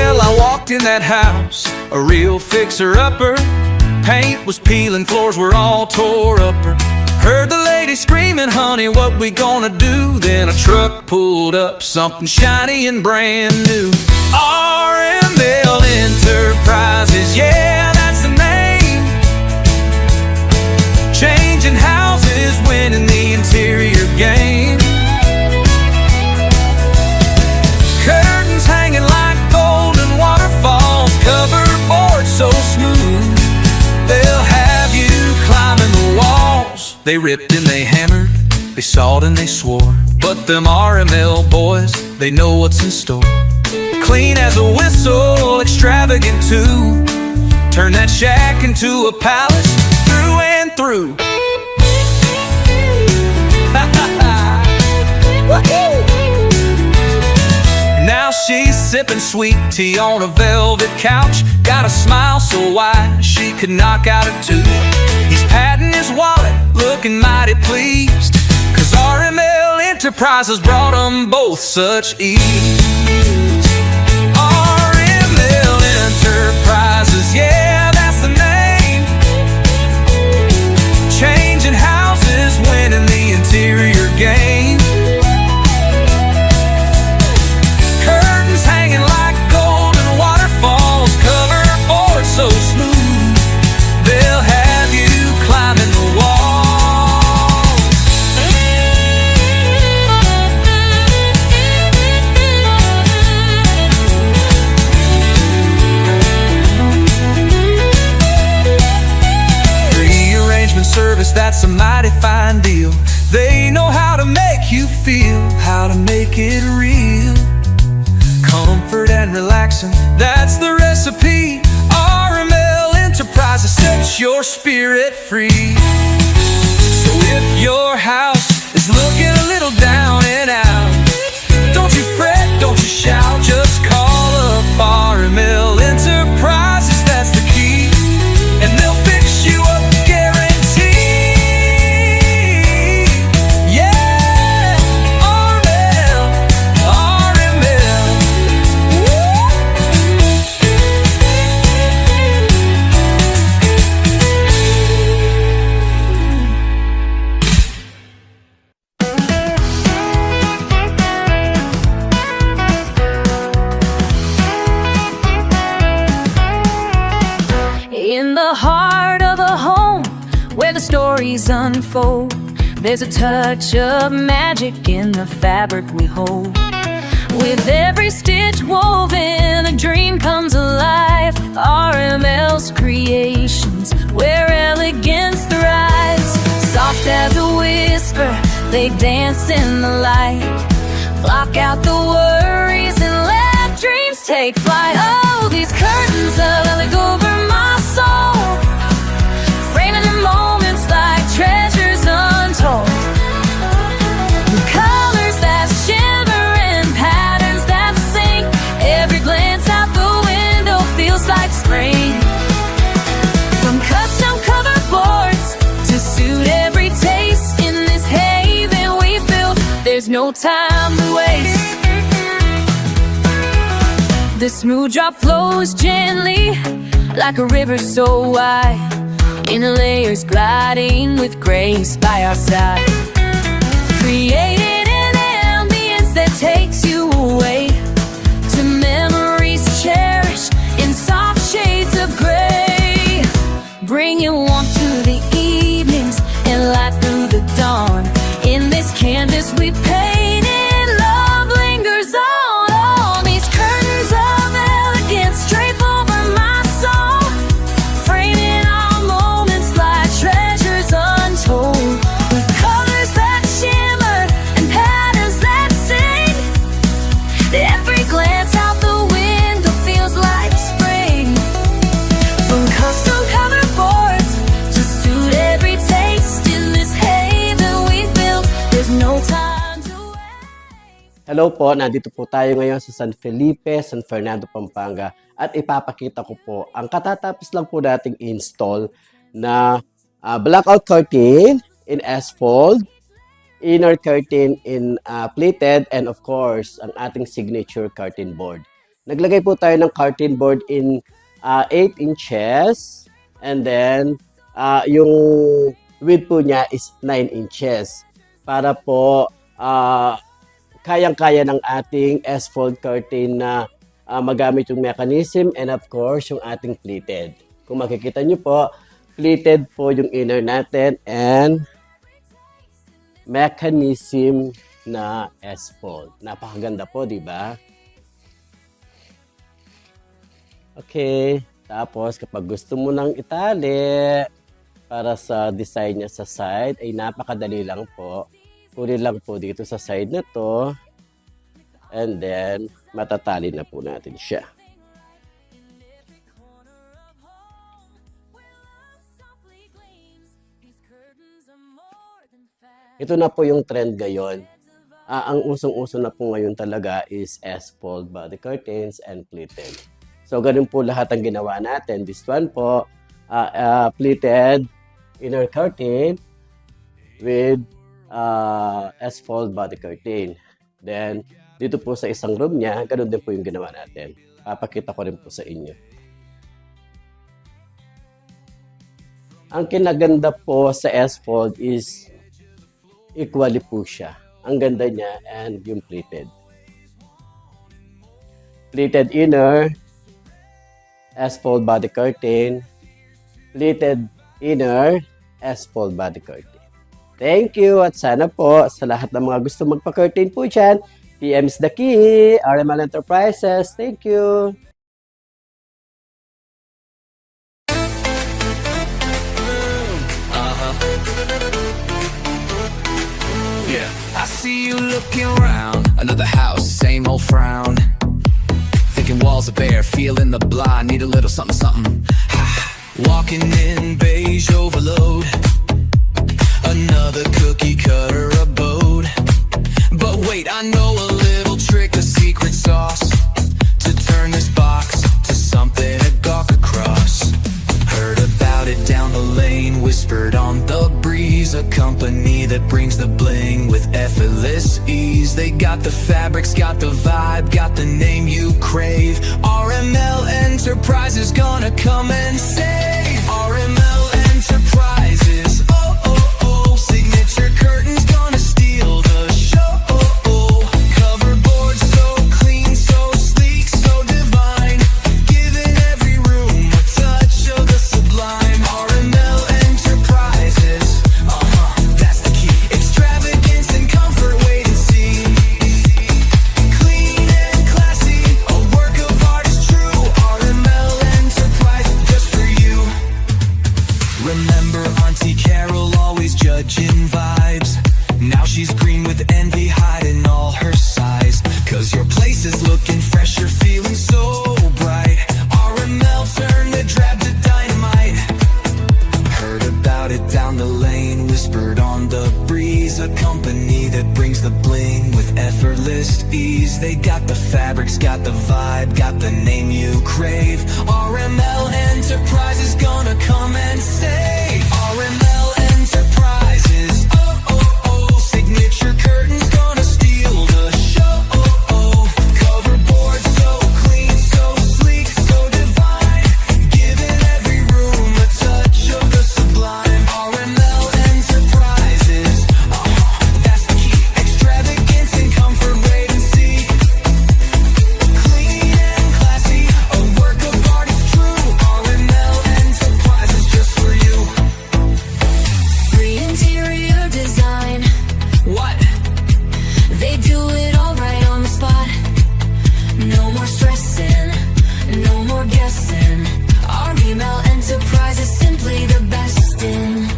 Well, I walked in that house, a real fixer-upper. Paint was peeling, floors were all tore up. Heard the lady screaming, honey, what we gonna do? Then a truck pulled up, something shiny and brand new. RML Enterprises, yeah, that's the name. Changing houses, winning the interior game. Curtains hanging like golden waterfalls, cover boards so smooth they'll have you climbing the walls. They ripped and they hammered, they sawed and they swore, but them RML boys, they know what's in store. Clean as a whistle, extravagant too. Turn that shack into a palace, through and through. Now she's sipping sweet tea on a velvet couch. Got a smile so wide she could knock out a tooth. He's patting his wallet, looking mighty pleased, 'cause RML Enterprises brought them both such ease. RML Enterprises, yeah, that's the name. Changing houses, winning the interior game. Curtains hanging like golden waterfalls, cover boards so smooth they'll have you climbing the walls. Free arrangement service, that's a mighty fine deal. They know how to make you feel, how to make it real. Comfort and relaxing, that's the recipe. RML Enterprises sets your spirit free. So if your house is looking a little down and out, don't you fret, don't you shout, just call up RML Enterprises, that's the key, and they'll fix you up, guaranteed. Yeah, RML, RML. In the heart of a home where the stories unfold, there's a touch of magic in the fabric we hold. With every stitch woven, a dream comes alive. RML's creations, where elegance thrives. Soft as a whisper, they dance in the light. Block out the worries and let dreams take flight. Oh, these curtains look over my soul, framing the moments like treasures untold. The colors that shimmer and patterns that sing, every glance out the window feels like spring. From custom cover boards to suit every taste, in this haven we built, there's no time to waste. The smooth drop flows gently like a river so wide, in the layers gliding with grace by our side. Created an ambience that takes you away to memories cherished in soft shades of gray. Bring your warmth to the evenings and light through the dawn. In this canvas we painted, love lingers on. All these curtains of elegance drape over my soul, framing our moments like treasures untold. With colors that shimmer and patterns that sing, every glance out the window feels like spring. From custom cover boards to suit every taste, in this haven we built, there's no time to waste. Hello po, nandito po tayo ngayon sa San Felipe, San Fernando, Pampanga, at ipapakita ko po ang katatapos lang po nating install na blackout curtain in S-fold, inner curtain in plated, and of course, ang ating signature curtain board. Naglagay po tayo ng curtain board in 8 inches. And then, yung width po niya is 9 inches. Para po, kayang-kaya ng ating S-fold curtain na magamit yung mechanism and of course, yung ating pleated. Kung makikita nyo po, pleated po yung inner natin and mechanism na S-fold. Napakaganda po, di ba? Okay. Tapos, kapag gusto mo nang itali para sa design niya sa side, ay napakadali lang po. Kunin lang po dito sa side na to. And then, matatali na po natin siya. Ito na po yung trend ngayon. Ang usong-uso na po ngayon talaga is S-fold body curtains and pleated. So, ganun po lahat ang ginawa natin. This one po, pleated inner curtain with S-fold body curtain. Then, dito po sa isang room niya, ganun din po yung ginawa natin. Papakita ko rin po sa inyo. Ang kinaganda po sa S-fold is equally po siya. Ang ganda niya and yung pleated. Pleated inner, S-fold body curtain, pleated inner, S-fold body curtain. Thank you at sana po sa lahat ng mga gusto magpa-curtain po dyan, PM is the key, RML Enterprises. Thank you. Yeah, I see you looking around. Another house, same old frown. Thinking walls are bare, feeling the blah. Need a little something, something. Walking in beige overload. Another cookie cutter abode. But wait, I know a little trick, a secret sauce to turn this box to something to gawk across. Heard about it down the lane, whispered on the breeze. A company that brings the bling with effortless ease. They got the fabrics, got the vibe, got the name you crave. RML Enterprises gonna come and save. RML Enterprises, oh oh oh. Signature curtains gonna steal the show. Cover boards so clean, so sleek, so divine. Giving every room a touch of the sublime. RML Enterprises, that's the key. Extravagance and comfort, wait and see. Clean and classy, a work of art is true. RML Enterprises, just for you. Remember Auntie Carol, always judging vibes. Now she's green with envy, hiding all her sighs. Cause your place is looking fresh, you're feeling so bright. RML turned the drab to dynamite. Heard about it down the lane, whispered on the breeze. A company that brings the bling with effortless ease. They got the fabrics, got the vibe, got the name you crave. RML Enterprises gonna come and save. RML Enterprises, oh oh oh. Signature curtains gonna steal the show. Cover boards so clean, so sleek, so divine. Giving every room a touch of the sublime. RML Enterprises, that's the key. Extravagance and comfort, wait and see. Clean and classy, a work of art is true. RML Enterprises, just for you. Free interior design. What? They do it all right on the spot. No more stressing, no more guessing. Our email enterprise is simply the best in.